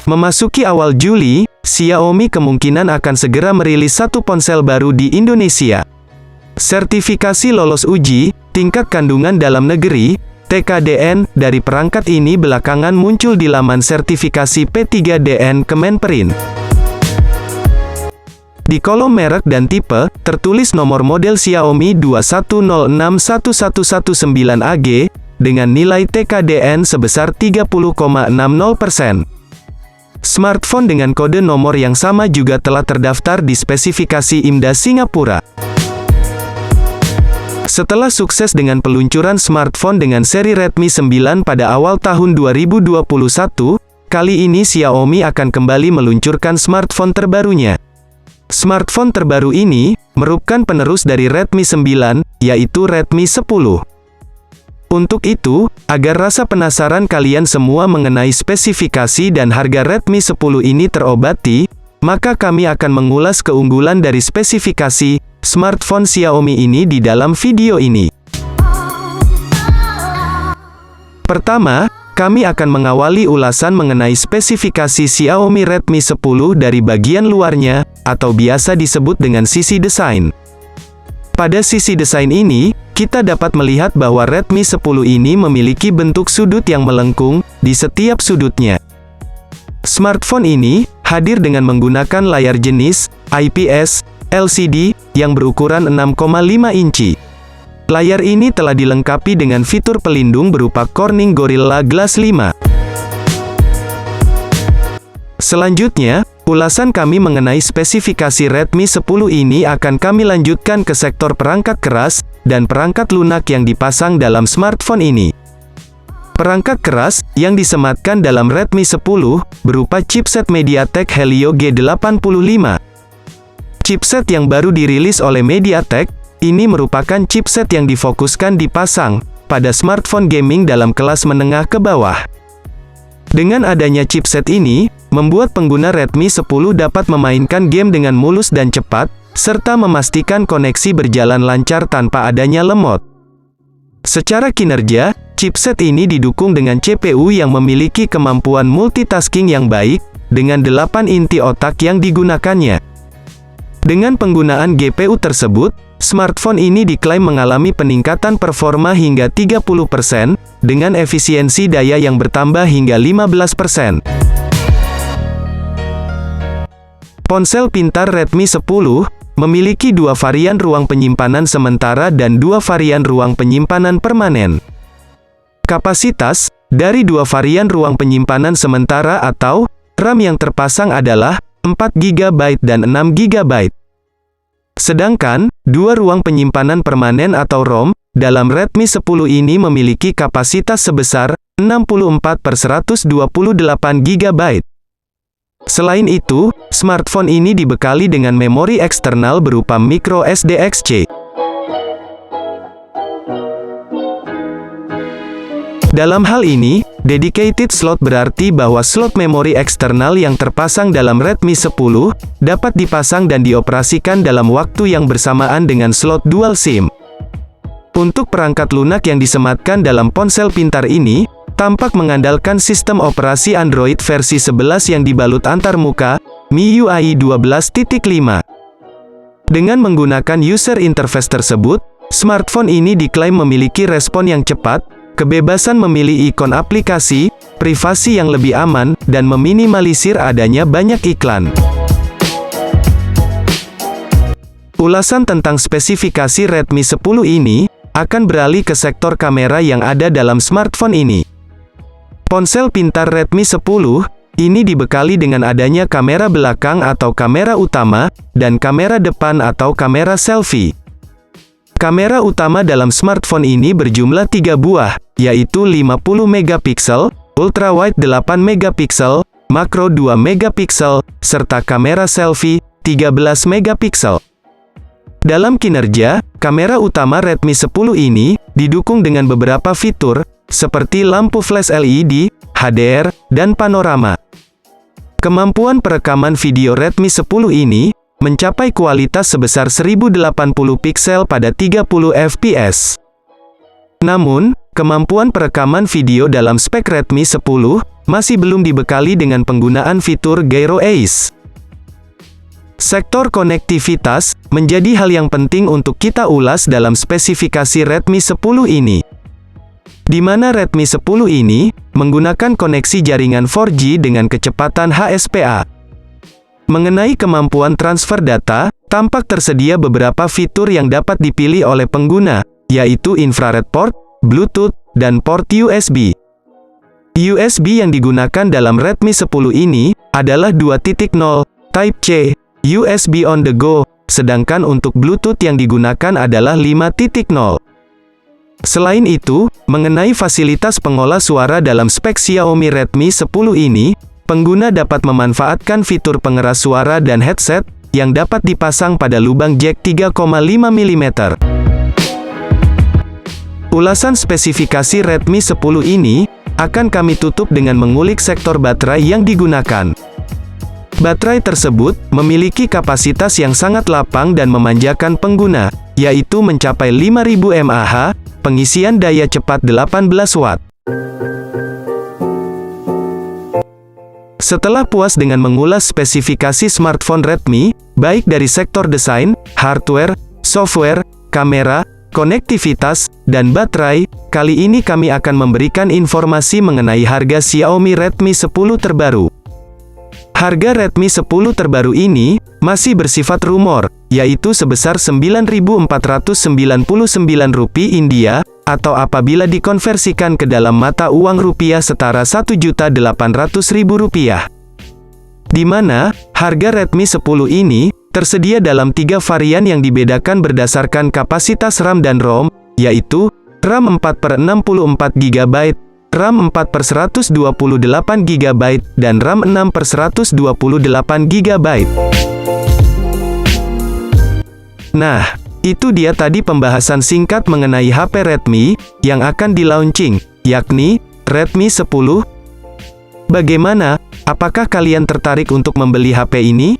Memasuki awal Juli, Xiaomi kemungkinan akan segera merilis satu ponsel baru di Indonesia. Sertifikasi lolos uji, tingkat kandungan dalam negeri, TKDN, dari perangkat ini belakangan muncul di laman sertifikasi P3DN Kemenperin. Di kolom merek dan tipe, tertulis nomor model Xiaomi 210611119AG, dengan nilai TKDN sebesar 30,60%. Smartphone dengan kode nomor yang sama juga telah terdaftar di spesifikasi IMDA Singapura. Setelah sukses dengan peluncuran smartphone dengan seri Redmi 9 pada awal tahun 2021, kali ini Xiaomi akan kembali meluncurkan smartphone terbarunya. Smartphone terbaru ini merupakan penerus dari Redmi 9, yaitu Redmi 10. Untuk itu, agar rasa penasaran kalian semua mengenai spesifikasi dan harga Redmi 10 ini terobati, maka kami akan mengulas keunggulan dari spesifikasi smartphone Xiaomi ini di dalam video ini. Pertama, kami akan mengawali ulasan mengenai spesifikasi Xiaomi Redmi 10 dari bagian luarnya, atau biasa disebut dengan sisi desain. Pada sisi desain ini, kita dapat melihat bahwa Redmi 10 ini memiliki bentuk sudut yang melengkung di setiap sudutnya. Smartphone ini hadir dengan menggunakan layar jenis IPS LCD yang berukuran 6,5 inci. Layar ini telah dilengkapi dengan fitur pelindung berupa Corning Gorilla Glass 5. Selanjutnya, ulasan kami mengenai spesifikasi Redmi 10 ini akan kami lanjutkan ke sektor perangkat keras dan perangkat lunak yang dipasang dalam smartphone ini. Perangkat keras yang disematkan dalam Redmi 10 berupa chipset MediaTek Helio G85. Chipset yang baru dirilis oleh MediaTek ini merupakan chipset yang difokuskan dipasang pada smartphone gaming dalam kelas menengah ke bawah. Dengan adanya chipset ini, membuat pengguna Redmi 10 dapat memainkan game dengan mulus dan cepat, serta memastikan koneksi berjalan lancar tanpa adanya lemot. Secara kinerja, chipset ini didukung dengan CPU yang memiliki kemampuan multitasking yang baik, dengan 8 inti otak yang digunakannya. Dengan penggunaan GPU tersebut, smartphone ini diklaim mengalami peningkatan performa hingga 30%, dengan efisiensi daya yang bertambah hingga 15%. Ponsel pintar Redmi 10 memiliki dua varian ruang penyimpanan sementara dan dua varian ruang penyimpanan permanen. Kapasitas dari dua varian ruang penyimpanan sementara atau RAM yang terpasang adalah 4 GB dan 6 GB. Sedangkan, dua ruang penyimpanan permanen atau ROM dalam Redmi 10 ini memiliki kapasitas sebesar 64/128 GB. Selain itu, smartphone ini dibekali dengan memori eksternal berupa microSD XC. Dalam hal ini, dedicated slot berarti bahwa slot memori eksternal yang terpasang dalam Redmi 10 dapat dipasang dan dioperasikan dalam waktu yang bersamaan dengan slot dual SIM. Untuk perangkat lunak yang disematkan dalam ponsel pintar ini, tampak mengandalkan sistem operasi Android versi 11 yang dibalut antarmuka, MIUI 12.5. Dengan menggunakan user interface tersebut, smartphone ini diklaim memiliki respon yang cepat, kebebasan memilih ikon aplikasi, privasi yang lebih aman, dan meminimalisir adanya banyak iklan. Ulasan tentang spesifikasi Redmi 10 ini akan beralih ke sektor kamera yang ada dalam smartphone ini. Ponsel pintar Redmi 10 ini dibekali dengan adanya kamera belakang atau kamera utama, dan kamera depan atau kamera selfie. Kamera utama dalam smartphone ini berjumlah 3 buah, yaitu 50 megapiksel, ultrawide 8 megapiksel, makro 2 megapiksel, serta kamera selfie 13 megapiksel. Dalam kinerja, kamera utama Redmi 10 ini didukung dengan beberapa fitur, seperti lampu flash LED, HDR, dan panorama. Kemampuan perekaman video Redmi 10 ini mencapai kualitas sebesar 1080 piksel pada 30 fps. Namun, kemampuan perekaman video dalam spek Redmi 10 masih belum dibekali dengan penggunaan fitur Gyro Ace. Sektor konektivitas menjadi hal yang penting untuk kita ulas dalam spesifikasi Redmi 10 ini. Di mana Redmi 10 ini menggunakan koneksi jaringan 4G dengan kecepatan HSPA. Mengenai kemampuan transfer data, tampak tersedia beberapa fitur yang dapat dipilih oleh pengguna, yaitu infrared port, Bluetooth, dan port USB. USB yang digunakan dalam Redmi 10 ini adalah 2.0 Type C, USB on the go, sedangkan untuk Bluetooth yang digunakan adalah 5.0. Selain itu, mengenai fasilitas pengolah suara dalam spek Xiaomi Redmi 10 ini, pengguna dapat memanfaatkan fitur pengeras suara dan headset yang dapat dipasang pada lubang jack 3,5 mm. Ulasan spesifikasi Redmi 10 ini akan kami tutup dengan mengulik sektor baterai yang digunakan. Baterai tersebut memiliki kapasitas yang sangat lapang dan memanjakan pengguna, yaitu mencapai 5000 mAh, pengisian daya cepat 18 Watt. Setelah puas dengan mengulas spesifikasi smartphone Redmi, baik dari sektor desain, hardware, software, kamera, konektivitas, dan baterai, kali ini kami akan memberikan informasi mengenai harga Xiaomi Redmi 10 terbaru. Harga Redmi 10 terbaru ini masih bersifat rumor, yaitu sebesar Rp9.499 India, atau apabila dikonversikan ke dalam mata uang rupiah setara Rp1.800.000. Di mana harga Redmi 10 ini tersedia dalam 3 varian yang dibedakan berdasarkan kapasitas RAM dan ROM, yaitu RAM 4/64GB, RAM 4/128GB, dan RAM 6/128GB. Nah, itu dia tadi pembahasan singkat mengenai HP Redmi yang akan di-launching, yakni Redmi 10. Bagaimana? Apakah kalian tertarik untuk membeli HP ini?